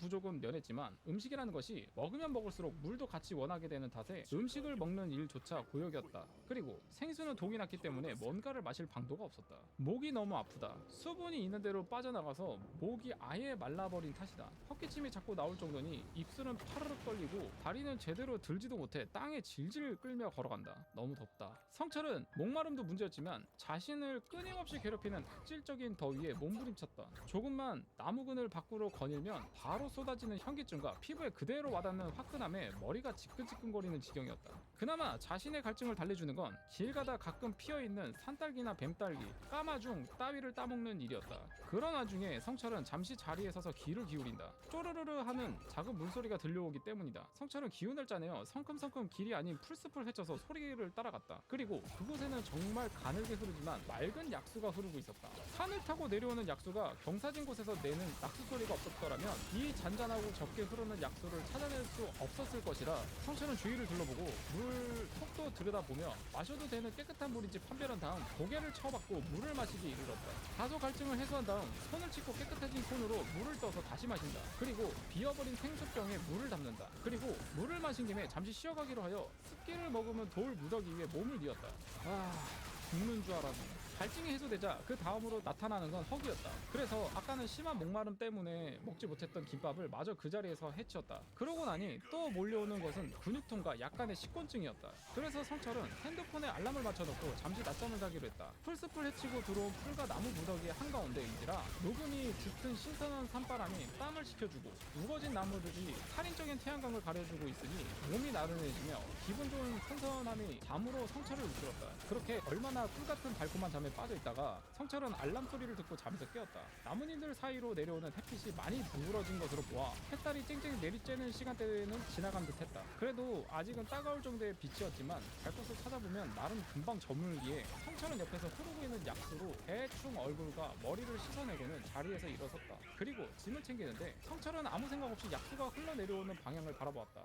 부족은 면했지만 음식이라는 것이 먹으면 먹을수록 물도 같이 원하게 되는 탓에 음식을 먹는 일조차 고역이었다. 그리고 생수는 독이 났기 때문에 뭔가를 마실 방도가 없었다. 목이 너무 아프다. 수분이 있는 대로 빠져나가서 목이 아예 말라버린 탓이다. 헛기침이 자꾸 나올 정도니 입술은 파르륵 떨리고 다리는 제대로 들지도 못해 땅에 질질 끌며 걸어간다. 너무 덥다. 성철은 목마름도 문제였지만 자신을 끊임없이 괴롭히는 악질적인 더위에 몸부림쳤다. 조금만 나무근을 밖으로 거닐면 바로 쏟아지는 현기증과 피부에 그대로 와닿는 화끈함에 머리가 지끈지끈거리는 지경이었다. 그나마 자신의 갈증을 달래주는 건 길 가다 가끔 피어있는 산딸기나 뱀딸기, 까마중 따위를 따먹는 일이었다. 그런 와중에 성철은 잠시 자리에 서서 귀를 기울인다. 쪼르르르 하는 작은 물소리가 들려오기 때문이다. 성철은 기운을 짜내어 성큼성큼 길이 아닌 풀숲을 헤쳐서 소리를 따라갔다. 그리고 그곳에는 정말 가늘게 흐르지만 맑은 약수가 흐르고 있었다. 산을 타고 내려오는 약수가 경사진 곳에서 내는 낙수 소리가 없었더라면 이 잔잔하고 적게 흐르는 약수를 찾아낼 수 없었을 것이라 성철은 주위를 둘러보고 물 속도 들여다보며 마셔도 되는 깨끗한 물인지 판별한 다음 고개를 쳐박고 물을 마시기 이르렀다. 다소 갈증을 해소한 다음 손을 씻고 깨끗해진 손으로 물을 떠서 다시 마신다. 그리고 비어버린 생수병에 물을 담는다. 그리고 물을 마신 김에 잠시 쉬어가기로 하여 습기를 머금은 돌 무더기 위에 몸을 뉘었다. 죽는 줄 알았네. 갈증이 해소되자 그 다음으로 나타나는 건 허기였다. 그래서 아까는 심한 목마름 때문에 먹지 못했던 김밥을 마저 그 자리에서 해치웠다. 그러고 나니 또 몰려오는 것은 근육통과 약간의 식곤증이었다. 그래서 성철은 핸드폰에 알람을 맞춰놓고 잠시 낮잠을 자기로 했다. 풀숲을 헤치고 들어온 풀과 나무 무더기의 한가운데인지라 녹음이 짙은 신선한 산바람이 땀을 식혀주고 우거진 나무들이 살인적인 태양광을 가려주고 있으니 몸이 나른해지며 기분 좋은 선선함이 잠으로 성철을 이끌었다. 그렇게 얼마나 꿀같은 달콤한 잠에 빠져있다가 성철은 알람 소리를 듣고 잠에서 깨었다. 나뭇잎들 사이로 내려오는 햇빛이 많이 누그러진 것으로 보아 햇살이 쨍쨍 내리쬐는 시간대에는 지나간 듯했다. 그래도 아직은 따가울 정도의 빛이었지만 갈 곳을 찾아보면 나름 금방 저물기에 성철은 옆에서 흐르고 있는 약수로 대충 얼굴과 머리를 씻어내고는 자리에서 일어섰다. 그리고 짐을 챙기는데 성철은 아무 생각 없이 약수가 흘러내려오는 방향을 바라보았다.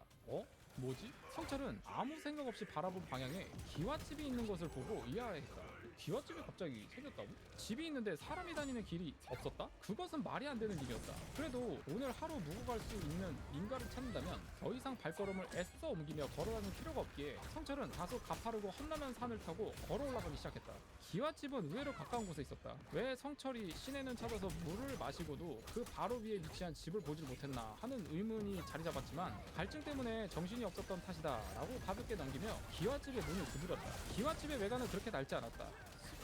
뭐지? 성철은 아무 생각 없이 바라본 방향에 기와집이 있는 것을 보고 이해했다. 기와집이 갑자기 생겼다고? 집이 있는데 사람이 다니는 길이 없었다? 그것은 말이 안 되는 일이었다. 그래도 오늘 하루 묵고 갈 수 있는 민가를 찾는다면 더 이상 발걸음을 애써 옮기며 걸어다닐 필요가 없기에 성철은 다소 가파르고 험난한 산을 타고 걸어 올라가기 시작했다. 기와집은 의외로 가까운 곳에 있었다. 왜 성철이 시내는 찾아서 물을 마시고도 그 바로 위에 위치한 집을 보질 못했나 하는 의문이 자리 잡았지만 갈증 때문에 정신이 없었던 탓이다 라고 가볍게 넘기며 기와집의 문을 두드렸다. 기와집의 외관은 그렇게 낡지 않았다.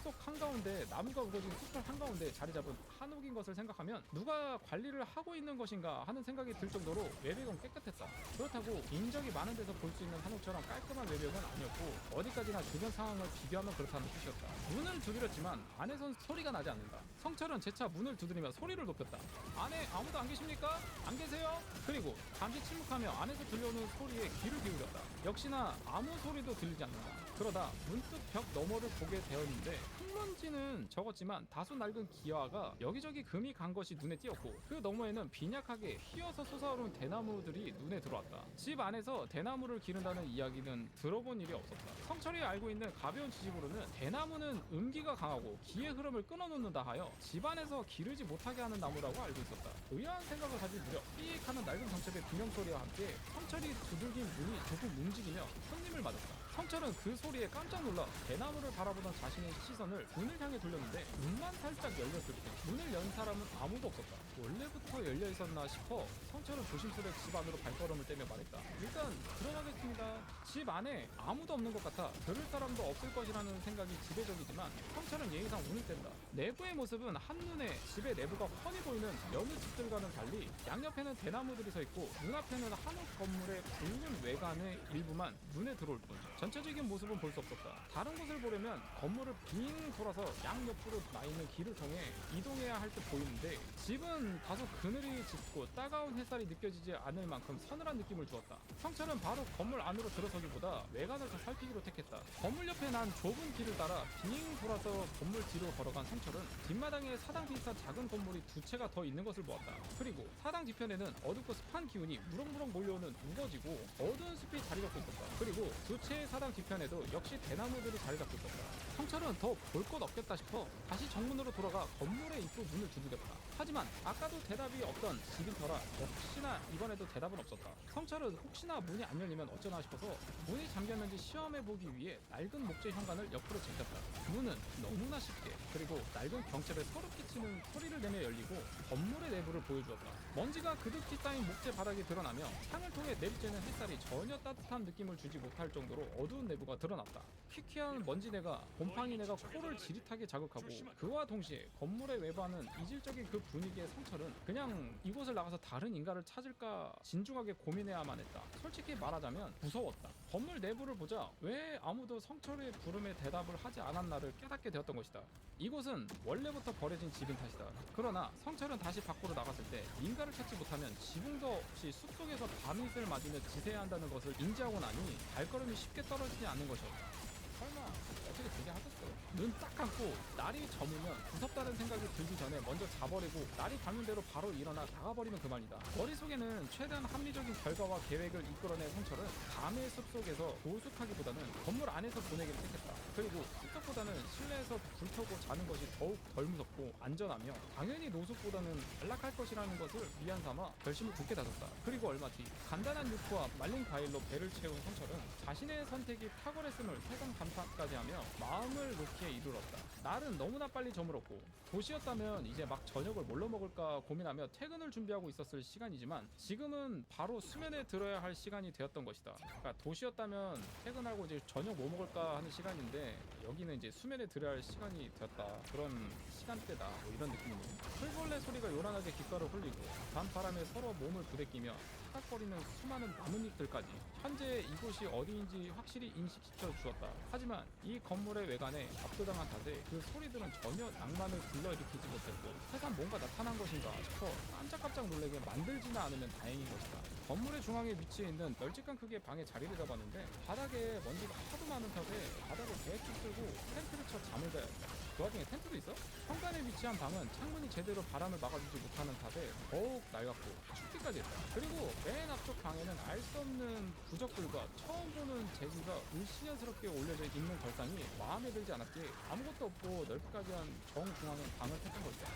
숲속 한가운데 나무가 우거진 숲을 한가운데 자리 잡은 한옥인 것을 생각하면 누가 관리를 하고 있는 것인가 하는 생각이 들 정도로 외벽은 깨끗했다. 그렇다고 인적이 많은 데서 볼 수 있는 한옥처럼 깔끔한 외벽은 아니었고 어디까지나 주변 상황을 비교하면 그렇다는 뜻이었다. 문을 두드렸지만 안에선 소리가 나지 않는다. 성철은 재차 문을 두드리며 소리를 높였다. 안에 아무도 안 계십니까? 안 계세요? 그리고 잠시 침묵하며 안에서 들려오는 소리에 귀를 기울였다. 역시나 아무 소리도 들리지 않는다. 그러다 문득 벽 너머를 보게 되었는데 흙먼지는 적었지만 다소 낡은 기와가 여기저기 금이 간 것이 눈에 띄었고 그 너머에는 빈약하게 휘어서 솟아오른 대나무들이 눈에 들어왔다. 집 안에서 대나무를 기른다는 이야기는 들어본 일이 없었다. 성철이 알고 있는 가벼운 지식으로는 대나무는 음기가 강하고 기의 흐름을 끊어놓는다 하여 집 안에서 기르지 못하게 하는 나무라고 알고 있었다. 의아한 생각을 가질 무렵 삐익하는 낡은 정첩의 비명소리와 함께 성철이 두들긴 문이 조금 움직이며 손님을 맞았다. 성철은 그 소리에 깜짝 놀라 대나무를 바라보던 자신의 시선을 문을 향해 돌렸는데 문만 살짝 열렸을 뿐 문을 연 사람은 아무도 없었다. 원래부터 열려 있었나 싶어 성철은 조심스레 집 안으로 발걸음을 떼며 말했다. 일단 들어가겠습니다. 집 안에 아무도 없는 것 같아 들을 사람도 없을 것이라는 생각이 지배적이지만 성철은 예의상 문을 뗀다. 내부의 모습은 한눈에 집의 내부가 훤히 보이는 여느 집들과는 달리 양옆에는 대나무들이 서 있고 눈앞에는 한옥 건물의 붉은 외관의 일부만 눈에 들어올 뿐 전체적인 모습은 볼 수 없었다. 다른 곳을 보려면 건물을 빙 돌아서 양옆으로 나 있는 길을 통해 이동해야 할 듯 보이는데 집은 다소 그늘이 짙고 따가운 햇살이 느껴지지 않을 만큼 서늘한 느낌을 주었다. 성철은 바로 건물 안으로 들어서기보다 외관을 더 살피기로 택했다. 건물 옆에 난 좁은 길을 따라 빙 돌아서 건물 뒤로 걸어간 성철은 뒷마당에 사당 비슷한 작은 건물이 두 채가 더 있는 것을 보았다. 그리고 사당 뒤편에는 어둡고 습한 기운이 무럭무럭 몰려오는 우거지고 어두운 숲이 자리 잡고 있었다. 그리고 두 채의 사당 뒤편에도 역시 대나무들이 자리 잡고 있었다. 성철은 더 볼 것 없겠다 싶어 다시 정문으로 돌아가 건물의 입구 문을 두드렸다. 하지만 아까도 대답이 없던 집인 터라 역시나 이번에도 대답은 없었다. 성철은 혹시나 문이 안 열리면 어쩌나 싶어서 문이 잠겼는지 시험해보기 위해 낡은 목재 현관을 옆으로 제꼈다. 문은 너무나 쉽게 그리고 낡은 경첩에 서로 끼치는 소리를 내며 열리고 건물의 내부를 보여주었다. 먼지가 그득히 쌓인 목재 바닥이 드러나며 창을 통해 내비쬐는 햇살이 전혀 따뜻한 느낌을 주지 못할 정도로 어두운 내부가 드러났다. 퀴퀴한 먼지내가 곰팡이내가 코를 지릿하게 자극하고 그와 동시에 건물의 외관은 이질적인 그 분위기의 성철은 그냥 이곳을 나가서 다른 인가를 찾을까 진중하게 고민해야만 했다. 솔직히 말하자면 무서웠다. 건물 내부를 보자 왜 아무도 성철의 부름에 대답을 하지 않았나를 깨닫게 되었던 것이다. 이곳은 원래부터 버려진 집인 탓이다. 그러나 성철은 다시 밖으로 나갔을 때 인가를 찾지 못하면 지붕도 없이 숲속에서 밤이슬 맞으며 지새야 한다는 것을 인지하고 나니 발걸음이 쉽게 떨어지지 않는 것이었다. 설마 어떻게 되게 하겠어? 눈 딱 감고 날이 저물면 무섭다는 생각이 들기 전에 먼저 자버리고 날이 밝는 대로 바로 일어나 나가버리면 그만이다. 머릿속에는 최대한 합리적인 결과와 계획을 이끌어낸 성철은 밤의 숲속에서 도숙하기보다는 건물 안에서 보내기를 택했다. 그리고 숲속보다는 실내에서 불 켜고 자는 것이 더욱 덜 무섭고 안전하며 당연히 노숙보다는 안락할 것이라는 것을 위안 삼아 결심을 굳게 다졌다. 그리고 얼마 뒤 간단한 육포와 말린 과일로 배를 채운 성철은 자신의 선택이 탁월했음을 세상 감탄까지 하며 마음을 놓기에 이르렀다. 날은 너무나 빨리 저물었고 도시였다면 이제 막 저녁을 뭘로 먹을까 고민하며 퇴근을 준비하고 있었을 시간이지만 지금은 바로 수면에 들어야 할 시간이 되었던 것이다. 그러니까 도시였다면 퇴근하고 이제 저녁 뭐 먹을까 하는 시간인데 여기는 이제 수면에 들어야 할 시간이 되었다. 그런 시간대다. 뭐 이런 느낌이네. 풀벌레 소리가 요란하게 귓가를 흘리고 밤바람에 서로 몸을 부대끼며 타닥거리는 수많은 나뭇잎들까지 현재 이곳이 어디인지 확실히 인식시켜 주었다. 하지만 이 건물의 외관에 압도당한 탓에 그 소리들은 전혀 낭만을 불러일으키지 못했고 세상 뭔가 나타난 것인가 싶어 깜짝깜짝 놀라게 만들지는 않으면 다행인 것이다. 건물의 중앙에 위치해 있는 널찍한 크기의 방에 자리를 잡았는데 바닥에 먼지가 하도 많은 탓에 바닥을 대충 쓸고 텐트를 쳐 잠을 자야 했다. 그 와중에 텐트도 있어? 현관에 위치한 방은 창문이 제대로 바람을 막아주지 못하는 탓에 더욱 낡았고 춥기까지 했다. 그리고 맨 앞쪽 방에는 알 수 없는 부적들과 처음 보는 제기가 을씨년스럽게 올려져 있는 걸상이 마음에 들지 않았기에 아무것도 없고 넓기까지한 정중앙의 방을 택한 것이다.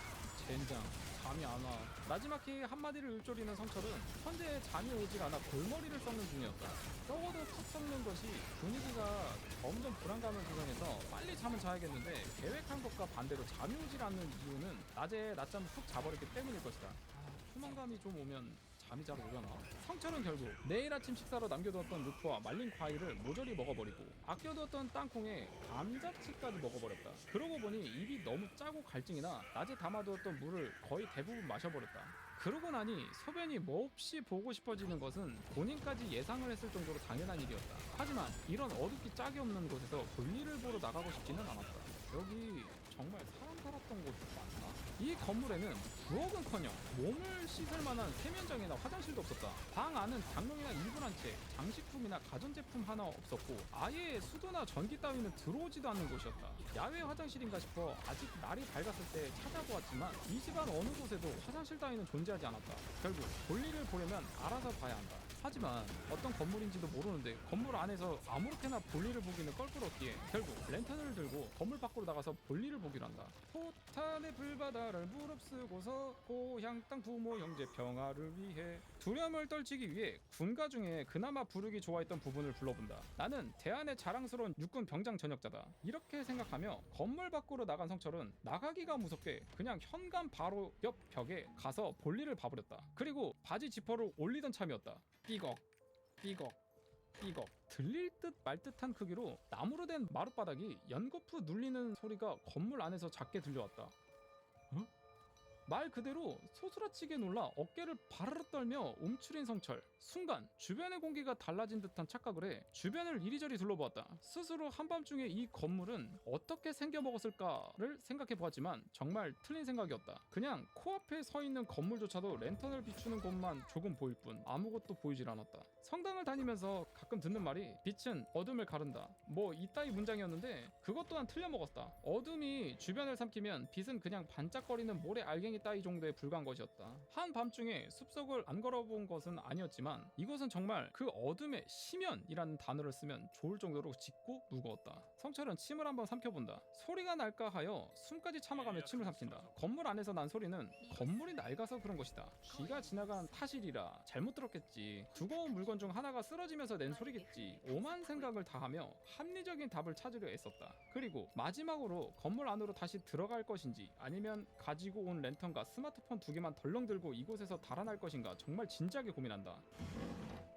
젠장 잠이 안 와. 마지막히 한마디를 읊조리는 성철은 현재 잠이 오질 않아 골머리를 썩는 중이었다. 적어도 푹 썩는 것이 분위기가 점점 불안감을 구성해서 빨리 잠은 자야겠는데 계획한 것과 반대로 잠이 오질 않는 이유는 낮에 낮잠을 푹 자버렸기 때문일 것이다. 포만감이 좀 오면 잠이 잘 오려나? 성철은 결국 내일 아침 식사로 남겨두었던 루프와 말린 과일을 모조리 먹어버리고 아껴두었던 땅콩에 감자칩까지 먹어버렸다. 그러고 보니 입이 너무 짜고 갈증이나 낮에 담아두었던 물을 거의 대부분 마셔버렸다. 그러고 나니 소변이 몹시 보고 싶어지는 것은 본인까지 예상을 했을 정도로 당연한 일이었다. 하지만 이런 어둡기 짝이 없는 곳에서 볼일을 보러 나가고 싶지는 않았다. 여기 정말 사람 살았던 곳 맞나? 이 건물에는 부엌은커녕 몸을 씻을 만한 세면장이나 화장실도 없었다. 방 안은 장롱이나 일부 한 채, 장식품이나 가전제품 하나 없었고 아예 수도나 전기 따위는 들어오지도 않는 곳이었다. 야외 화장실인가 싶어 아직 날이 밝았을 때 찾아보았지만 이 집안 어느 곳에도 화장실 따위는 존재하지 않았다. 결국 볼일을 보려면 알아서 봐야 한다. 하지만 어떤 건물인지도 모르는데 건물 안에서 아무렇게나 볼일을 보기는 껄끄럽기에 결국 랜턴을 들고 건물 밖으로 나가서 볼일을 보기로 한다. 포탄의 불바다를 무릅쓰고서 고향 땅 부모 형제 평화를 위해 두려움을 떨치기 위해 군가 중에 그나마 부르기 좋아했던 부분을 불러본다. 나는 대한의 자랑스러운 육군 병장 전역자다. 이렇게 생각하며 건물 밖으로 나간 성철은 나가기가 무섭게 그냥 현관 바로 옆 벽에 가서 볼일을 봐버렸다. 그리고 바지 지퍼를 올리던 참이었다. 삐걱 삐걱 삐걱 들릴 듯 말 듯한 크기로 나무로 된 마룻바닥이 연거푸 눌리는 소리가 건물 안에서 작게 들려왔다. 어? 말 그대로 소스라치게 놀라 어깨를 바르르 떨며 움츠린 성철. 순간 주변의 공기가 달라진 듯한 착각을 해 주변을 이리저리 둘러보았다. 스스로 한밤중에 이 건물은 어떻게 생겨먹었을까를 생각해보았지만 정말 틀린 생각이었다. 그냥 코앞에 서 있는 건물조차도 랜턴을 비추는 곳만 조금 보일 뿐 아무것도 보이질 않았다. 성당을 다니면서 가끔 듣는 말이 빛은 어둠을 가른다. 뭐 이따위 문장이었는데 그것 또한 틀려먹었다. 어둠이 주변을 삼키면 빛은 그냥 반짝거리는 모래 알갱이 따위 정도에 불과한 것이었다. 한밤중에 숲속을 안 걸어본 것은 아니었지만 이곳은 정말 그 어둠의 심연이라는 단어를 쓰면 좋을 정도로 짙고 무거웠다. 성철은 침을 한번 삼켜본다. 소리가 날까 하여 숨까지 참아가며 침을 삼킨다. 건물 안에서 난 소리는 건물이 낡아서 그런 것이다. 비가 지나간 타실이라 잘못 들었겠지. 두꺼운 물건 중 하나가 쓰러지면서 낸 소리겠지. 오만 생각을 다하며 합리적인 답을 찾으려 애썼다. 그리고 마지막으로 건물 안으로 다시 들어갈 것인지 아니면 가지고 온 랜턴과 스마트폰 2개만 덜렁 들고 이곳에서 달아날 것인가 정말 진지하게 고민한다.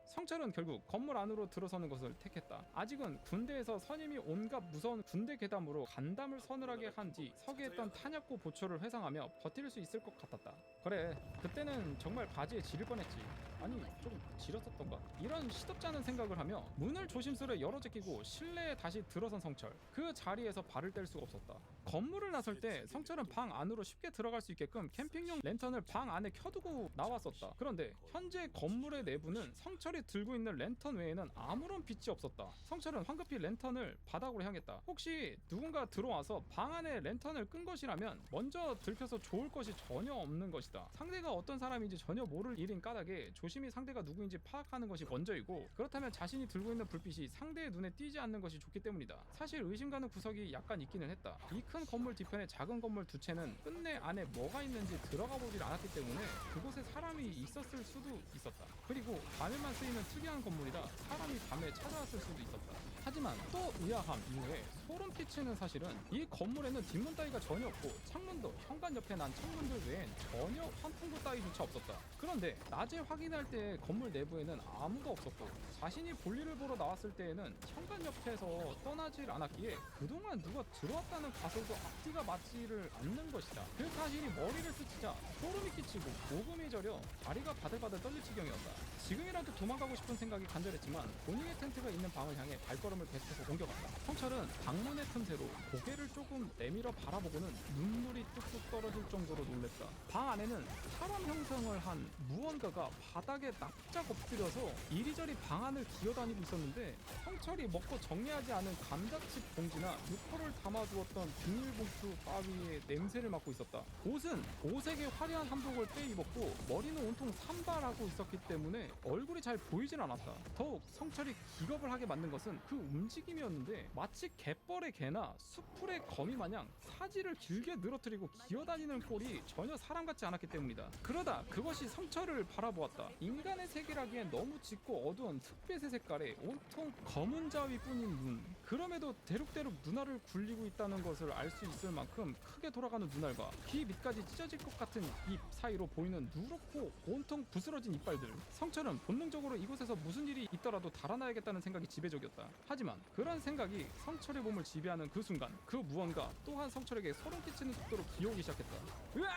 성철은 결국 건물 안으로 들어서는 것을 택했다. 아직은 군대에서 선임이 온갖 무서운 군대 괴담으로 간담을 서늘하게 한 뒤 서기했던 탄약고 보초를 회상하며 버틸 수 있을 것 같았다. 그래, 그때는 정말 바지에 지릴 뻔했지. 아니, 좀 지렸었던가? 이런 시덥지 않은 생각을 하며 문을 조심스레 열어 제끼고 실내에 다시 들어선 성철. 그 자리에서 발을 뗄 수가 없었다. 건물을 나설 때 성철은 방 안으로 쉽게 들어갈 수 있게끔 캠핑용 랜턴을 방 안에 켜두고 나왔었다. 그런데 현재 건물의 내부는 성철이 들고 있는 랜턴 외에는 아무런 빛이 없었다. 성철은 황급히 랜턴을 바닥으로 향했다. 혹시 누군가 들어와서 방 안에 랜턴을 끈 것이라면 먼저 들켜서 좋을 것이 전혀 없는 것이다. 상대가 어떤 사람인지 전혀 모를 일인 까닭에 조심히 상대가 누구인지 파악하는 것이 먼저이고, 그렇다면 자신이 들고 있는 불빛이 상대의 눈에 띄지 않는 것이 좋기 때문이다. 사실 의심가는 구석이 약간 있기는 했다. 이 큰 건물 뒤편에 작은 건물 두 채는 끝내 안에 뭐가 있는지 들어가 보질 않았기 때문에 그곳에 사람이 있었을 수도 있었다. 그리고 밤에만 쓰이는 특이한 건물이라 사람이 밤에 찾아왔을 수도 있었다. 하지만 또 의아함 이후에 소름 끼치는 사실은 이 건물에는 뒷문 따위가 전혀 없고 창문도 현관 옆에 난 창문들 외엔 전혀 환풍구 따위조차 없었다. 그런데 낮에 확인할 때 건물 내부에는 아무도 없었고 자신이 볼일을 보러 나왔을 때에는 현관 옆에서 떠나질 않았기에 그동안 누가 들어왔다는 가설도 앞뒤가 맞지를 않는 것이다. 그 사실이 머리를 스치자 소름이 끼치고 오금이 저려 다리가 바들바들 떨릴 지경이었다. 지금이라도 도망가고 싶은 생각이 간절했지만 본인의 텐트가 있는 방을 향해 발걸음을 계속해서 옮겨갔다. 성철은 방문의 틈새로 고개를 조금 내밀어 바라보고는 눈물이 뚝뚝 떨어질 정도로 놀랬다. 방 안에는 사람 형상을 한 무언가가 바닥에 납작 엎드려서 이리저리 방 안을 기어다니고 있었는데, 성철이 먹고 정리하지 않은 감자칩 봉지나 육포를 담아두었던 비닐봉투 따위의 냄새를 맡고 있었다. 옷은 오색의 화려한 한복을 빼입었고 머리는 온통 산발하고 있었기 때문에 얼굴이 잘 보이질 않았다. 더욱 성철이 기겁을 하게 만든 것은 그 움직임이었는데 마치 갯벌의 개나 수풀의 거미 마냥 사지를 길게 늘어뜨리고 기어다니는 꼴이 전혀 사람 같지 않았기 때문이다. 그러다 그것이 성철을 바라보았다. 인간의 세계라기엔 너무 짙고 어두운 흑배색 색깔의 온통 검은 자위뿐인 눈. 그럼에도 대륙대륙 눈알을 굴리고 있다는 것을 알 수 있을 만큼 크게 돌아가는 눈알과 귀 밑까지 찢어질 것 같은 입 사이로 보이는 누렇고 온통 부스러진 이빨들. 성철은 본능적으로 이곳에서 무슨 일이 있더라도 달아나야겠다는 생각이 지배적이었다. 하지만 그런 생각이 성철의 몸을 지배하는 그 순간 그 무언가 또한 성철에게 소름 끼치는 속도로 기어오기 시작했다. 으아!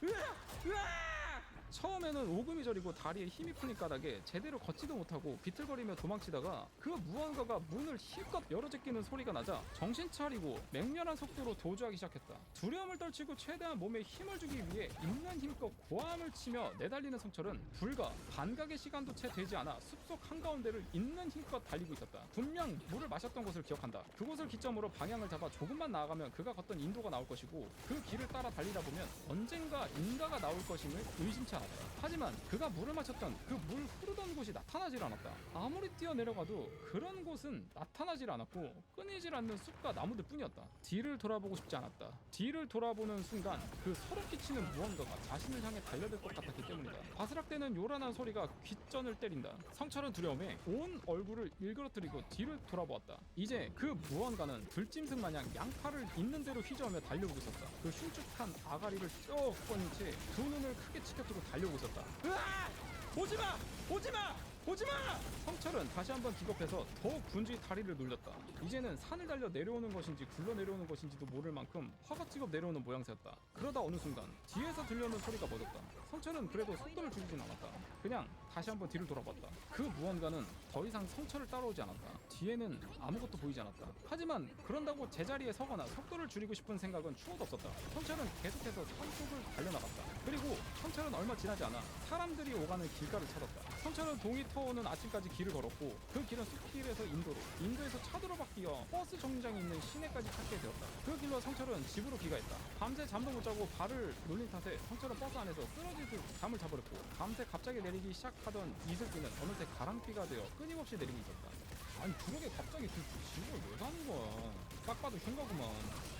으아! 으아! 처음에는 오금이 저리고 다리에 힘이 풀린 까닭에 제대로 걷지도 못하고 비틀거리며 도망치다가 그 무언가가 문을 힘껏 열어제끼는 소리가 나자 정신 차리고 맹렬한 속도로 도주하기 시작했다. 두려움을 떨치고 최대한 몸에 힘을 주기 위해 있는 힘껏 고함을 치며 내달리는 성철은 불과 반각의 시간도 채 되지 않아 숲속 한가운데를 있는 힘껏 달리고 있었다. 분명 물을 마셨던 것을 기억한다. 그곳을 기점으로 방향을 잡아 조금만 나아가면 그가 걷던 인도가 나올 것이고 그 길을 따라 달리다 보면 언젠가 인가가 나올 것임을 의심치 않았다. 하지만 그가 물을 마셨던 그 물 흐르던 곳이 나타나질 않았다. 아무리 뛰어내려가도 그런 곳은 나타나질 않았고 끊이질 않는 숲과 나무들 뿐이었다. 뒤를 돌아보고 싶지 않았다. 뒤를 돌아보는 순간 그 소름 끼치는 무언가가 자신을 향해 달려들 것 같았기 때문이다. 바스락대는 요란한 소리가 귓전을 때린다. 성철은 두려움에 온 얼굴을 일그러뜨리고 뒤를 돌아보았다. 이제 그 무언가는 들짐승 마냥 양팔을 있는 대로 휘저으며 달려오고 있었다. 그 흉측한 아가리를 쭉 꺼낸 채 두 눈을 크게 치켜뜨고 달려오고 있었다. 으아! 오지마! 오지마! 오지마! 성철은 다시 한번 기겁해서 더욱 분주히 다리를 놀렸다. 이제는 산을 달려 내려오는 것인지 굴러 내려오는 것인지도 모를 만큼 허겁지겁 내려오는 모양새였다. 그러다 어느 순간 뒤에서 들려오는 소리가 멎었다. 성철은 그래도 속도를 줄이진 않았다. 그냥 다시 한번 뒤를 돌아봤다. 그 무언가는 더 이상 성철을 따라오지 않았다. 뒤에는 아무것도 보이지 않았다. 하지만 그런다고 제자리에 서거나 속도를 줄이고 싶은 생각은 추호도 없었다. 성철은 계속해서 산속을 달려나갔다. 그리고 성철은 얼마 지나지 않아 사람들이 오가는 길가를 찾았다. 성철은 동이 터오는 아침까지 길을 걸었고 그 길은 숲길에서 인도로, 인도에서 차도로 바뀌어 버스 정류장이 있는 시내까지 찾게 되었다. 그 길로 성철은 집으로 귀가했다. 밤새 잠도 못 자고 발을 놀린 탓에 성철은 버스 안에서 쓰러지듯 잠을 자버렸고 밤새 갑자기 내리기 시작하던 이슬비는 어느새 가랑비가 되어 끊임없이 내리고 있었다. 아니 그러게 갑자기 그 집을 왜 가는 거야. 딱 봐도 흉가구만.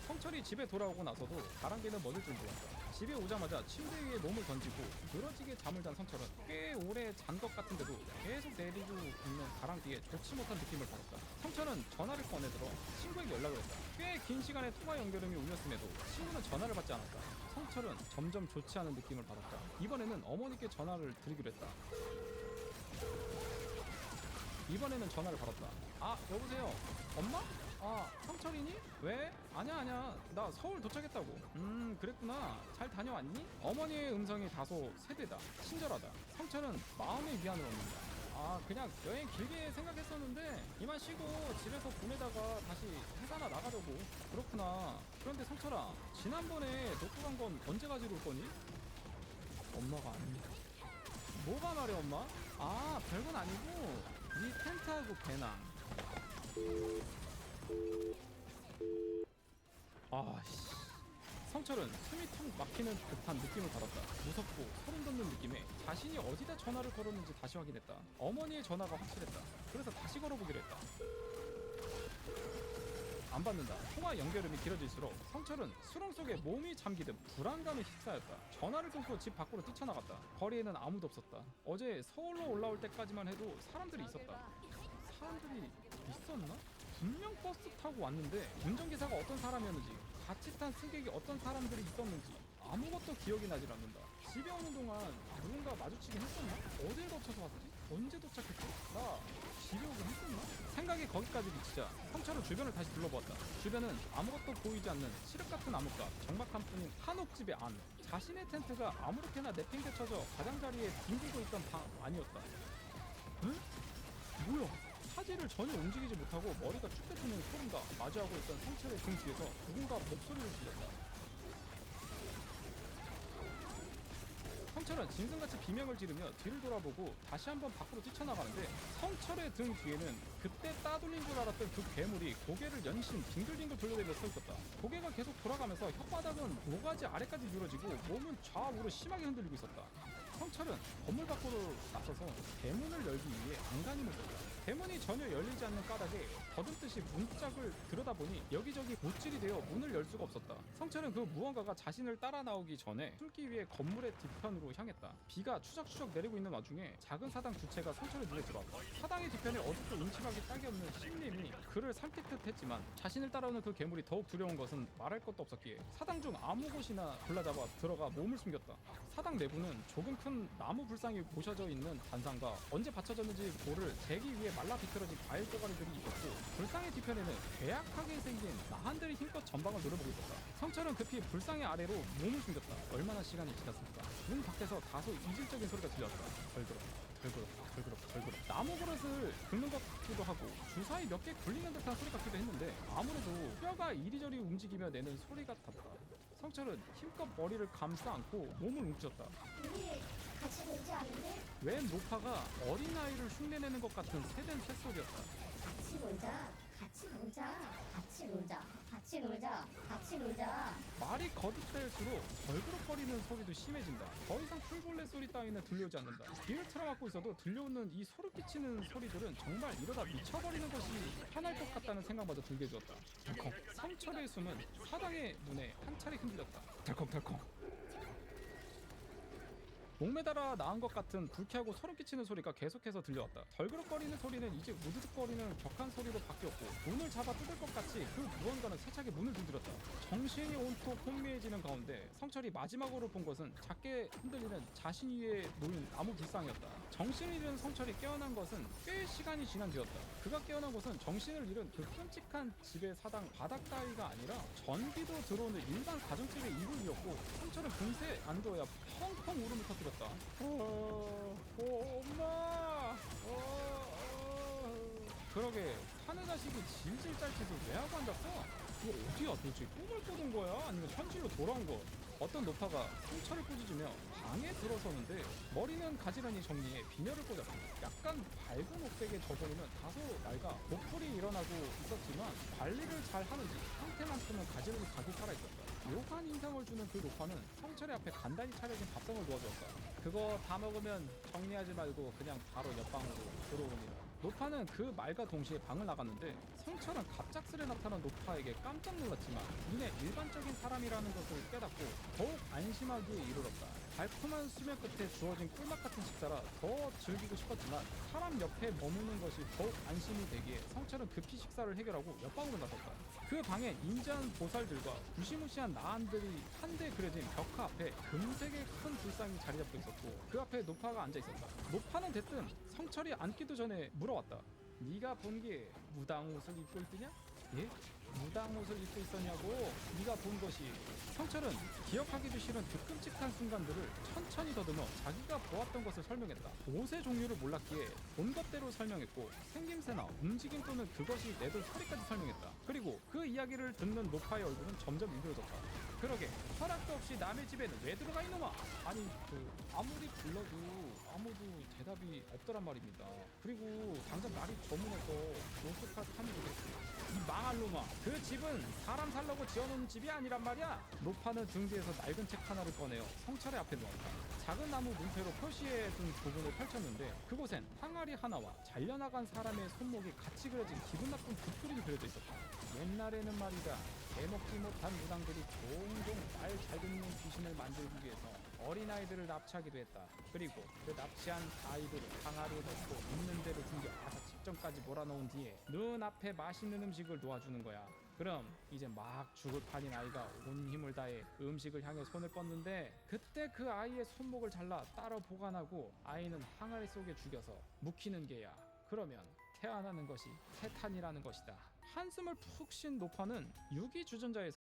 성철이 집에 돌아오고 나서도 가랑비는 멎을 줄 몰랐다. 집에 오자마자 침대 위에 몸을 던지고 늘어지게 잠을 잔 성철은 꽤 오래 잔 것 같은데도 계속 내리고 있는 가랑비에 좋지 못한 느낌을 받았다. 성철은 전화를 꺼내들어 친구에게 연락을 했다. 꽤 긴 시간에 통화 연결음이 울렸음에도 친구는 전화를 받지 않았다. 성철은 점점 좋지 않은 느낌을 받았다. 이번에는 어머니께 전화를 드리기로 했다. 이번에는 전화를 받았다. 아 여보세요 엄마? 아 성철이니? 왜? 아냐 나 서울 도착했다고. 그랬구나. 잘 다녀왔니? 어머니의 음성이 다소 세대다. 친절하다. 성철은 마음의 위안을 얻는다. 아 그냥 여행 길게 생각했었는데 이만 쉬고 집에서 보내다가 다시 회사나 나가려고. 그렇구나. 그런데 성철아 지난번에 놓고 간 건 언제 가지러 올 거니? 엄마가 아닙니다. 뭐가 말해 엄마? 아 별건 아니고 네 텐트하고 배낭. 아씨. 성철은 숨이 턱 막히는 듯한 느낌을 받았다. 무섭고 소름 돋는 느낌에 자신이 어디다 전화를 걸었는지 다시 확인했다. 어머니의 전화가 확실했다. 그래서 다시 걸어보기로 했다. 안 받는다. 통화 연결음이 길어질수록 성철은 수렁 속에 몸이 잠기듯 불안감에 휩싸였다. 전화를 끊고 집 밖으로 뛰쳐나갔다. 거리에는 아무도 없었다. 어제 서울로 올라올 때까지만 해도 사람들이 있었다. 사람들이 있었나? 분명 버스 타고 왔는데 운전기사가 어떤 사람이었는지, 같이 탄 승객이 어떤 사람들이 있었는지 아무것도 기억이 나질 않는다. 집에 오는 동안 누군가 마주치긴 했었나? 어딜 거쳐서 왔지? 언제 도착했지? 나 집에 오긴 했었나? 생각이 거기까지 미치자 성철은 주변을 다시 둘러보았다. 주변은 아무것도 보이지 않는 칠흑 같은 암흑과 적막한 뿐인 한옥집의 안. 자신의 텐트가 아무렇게나 내팽개쳐져 가장자리에 뒹굴고 있던 방 아니었다. 응? 뭐야? 사지를 전혀 움직이지 못하고 머리가 쭉 펴지는 소름과 마주하고 있던 성철의 등 뒤에서 누군가 목소리를 질렀다. 성철은 짐승같이 비명을 지르며 뒤를 돌아보고 다시 한번 밖으로 뛰쳐나가는데 성철의 등 뒤에는 그때 따돌린 줄 알았던 그 괴물이 고개를 연신 빙글빙글 돌려대며 서 있었다. 고개가 계속 돌아가면서 혓바닥은 모가지 아래까지 늘어지고 몸은 좌우로 심하게 흔들리고 있었다. 성철은 건물 밖으로 나서서 대문을 열기 위해 안간힘을 썼다. 대문이 전혀 열리지 않는 까닭에 더듬듯이 문짝을 들여다보니 여기저기 못질이 되어 문을 열 수가 없었다. 성철은 그 무언가가 자신을 따라 나오기 전에 숨기 위해 건물의 뒤편으로 향했다. 비가 추적추적 내리고 있는 와중에 작은 사당 두 채가 성철의 눈에 들어왔다. 사당의 뒤편에 어둡고 음침하기 짝이 없는 신림이 그를 살피듯 했지만 자신을 따라오는 그 괴물이 더욱 두려운 것은 말할 것도 없었기에 사당 중 아무 곳이나 골라잡아 들어가 몸을 숨겼다. 사당 내부는 조금 큰 나무 불상이 모셔져 있는 단상과 언제 받쳐졌는지 모를 재기 위에 말라 비틀어진 과일 쪼가리들이 있었고, 불상의 뒤편에는 괴약하게 생긴 나한들이 힘껏 전방을 노려보고 있었다. 성철은 급히 불상의 아래로 몸을 숨겼다. 얼마나 시간이 지났습니까? 문 밖에서 다소 이질적인 소리가 들렸다. 덜그럭. 나무 그릇을 긁는 것 같기도 하고 주사위 몇 개 굴리는 듯한 소리 같기도 했는데 아무래도 뼈가 이리저리 움직이며 내는 소리 같았다. 성철은 힘껏 머리를 감싸 안고 몸을 움켜쥐었다. 우리 같이 놀지 않을래? 웬 노파가 어린아이를 흉내내는 것 같은 새된 새소리였다. 같이 놀자. 같이 놀자. 같이 놀자. 같이 놀자. 같이 놀자. 말이 거듭될수록 덜그럭거리는 소리도 심해진다. 더 이상 풀벌레 소리 따위는 들려오지 않는다. 귀를 틀어막고 있어도 들려오는 이 소름 끼치는 소리들은 정말 이러다 미쳐버리는 것이 편할 것 같다는 생각마저 들게 되었다. 덜컹. 성철의 숨은 사당의 문에 한 차례 흔들렸다. 덜컹. 목매달아 나은 것 같은 불쾌하고 소름 끼치는 소리가 계속해서 들려왔다. 덜그럭거리는 소리는 이제 우드득거리는 격한 소리로 바뀌었고 문을 잡아 뜯을 것 같이 그 무언가는 세차게 문을 두드렸다. 정신이 온통 혼미해지는 가운데 성철이 마지막으로 본 것은 작게 흔들리는 자신 위에 놓인 나무 불상이었다. 정신을 잃은 성철이 깨어난 것은 꽤 시간이 지난 뒤였다. 그가 깨어난 것은 정신을 잃은 그 끔찍한 집의 사당 바닥 따위가 아니라 전기도 들어오는 일반 가정집의 이불이었고, 성철은 금세 안도야 펑펑 울음을 터뜨렸다. 엄마. 그러게 사내 자식이 질질 짤 짓을 왜 하고 앉았어? 이거 어디야 도대체? 꿈을 꾸는 거야? 아니면 현실로 돌아온 거? 어떤 노파가 상처를 꾸짖으며 방에 들어서는데 머리는 가지런히 정리해 비녀를 꽂았고 약간 밝은 옷색의 저고리는 다소 낡아 목풀이 일어나고 있었지만 관리를 잘 하는지 상태만큼은 가지런히 각이 살아있었다. 묘한 인상을 주는 그 노파는 성철의 앞에 간단히 차려진 밥상을 놓아주었다. 그거 다 먹으면 정리하지 말고 그냥 바로 옆방으로 들어오니라. 노파는 그 말과 동시에 방을 나갔는데 성철은 갑작스레 나타난 노파에게 깜짝 놀랐지만 이내 일반적인 사람이라는 것을 깨닫고 더욱 안심하기에 이르렀다. 달콤한 수면 끝에 주어진 꿀맛 같은 식사라 더 즐기고 싶었지만 사람 옆에 머무는 것이 더욱 안심이 되기에 성철은 급히 식사를 해결하고 옆방으로 나섰다. 그 방에 인자한 보살들과 무시무시한 나안들이 한데 그려진 벽화 앞에 금색의 큰 불상이 자리 잡고 있었고 그 앞에 노파가 앉아 있었다. 노파는 대뜸 성철이 앉기도 전에 물어왔다. 네가 본 게 무당 옷을 입고 있더냐? 예? 무당 옷을 입고 있었냐고? 네가 본 것이. 성철은 기억하기도 싫은 그 끔찍한 순간들을 천천히 더듬어 자기가 보았던 것을 설명했다. 옷의 종류를 몰랐기에 본 것대로 설명했고 생김새나 움직임 또는 그것이 내던 소리까지 설명했다. 그리고 그 이야기를 듣는 노파의 얼굴은 점점 일그러졌다. 그러게 허락도 없이 남의 집에는 왜 들어가 이놈아? 아니 아무리 불러도 아무도 대답이 없더란 말입니다. 그리고 당장 말이 저문에서 노숙할 탐이도 됐고 이 망할 놈아, 그 집은 사람 살려고 지어놓은 집이 아니란 말이야. 노파는 등 뒤에서 낡은 책 하나를 꺼내어 성철의 앞에 놓았다. 작은 나무 문패로 표시해둔 부분을 펼쳤는데 그곳엔 항아리 하나와 잘려나간 사람의 손목이 같이 그려진 기분 나쁜 붓그림이 그려져 있었다. 옛날에는 말이다, 대먹지 못한 무당들이 종종 말 잘 듣는 귀신을 만들기 위해서 어린아이들을 납치하기도 했다. 그리고 그 납치한 아이들을 항아리에 넣고 있는 대로 숨겨 바다 직전까지 몰아넣은 뒤에 눈앞에 맛있는 음식을 놓아주는 거야. 그럼 이제 막 죽을 판인 아이가 온 힘을 다해 음식을 향해 손을 뻗는데 그때 그 아이의 손목을 잘라 따로 보관하고 아이는 항아리 속에 죽여서 묵히는 게야. 그러면 태어나는 것이 태탄이라는 것이다. 한숨을 푹 쉰 노파는 유기주전자에서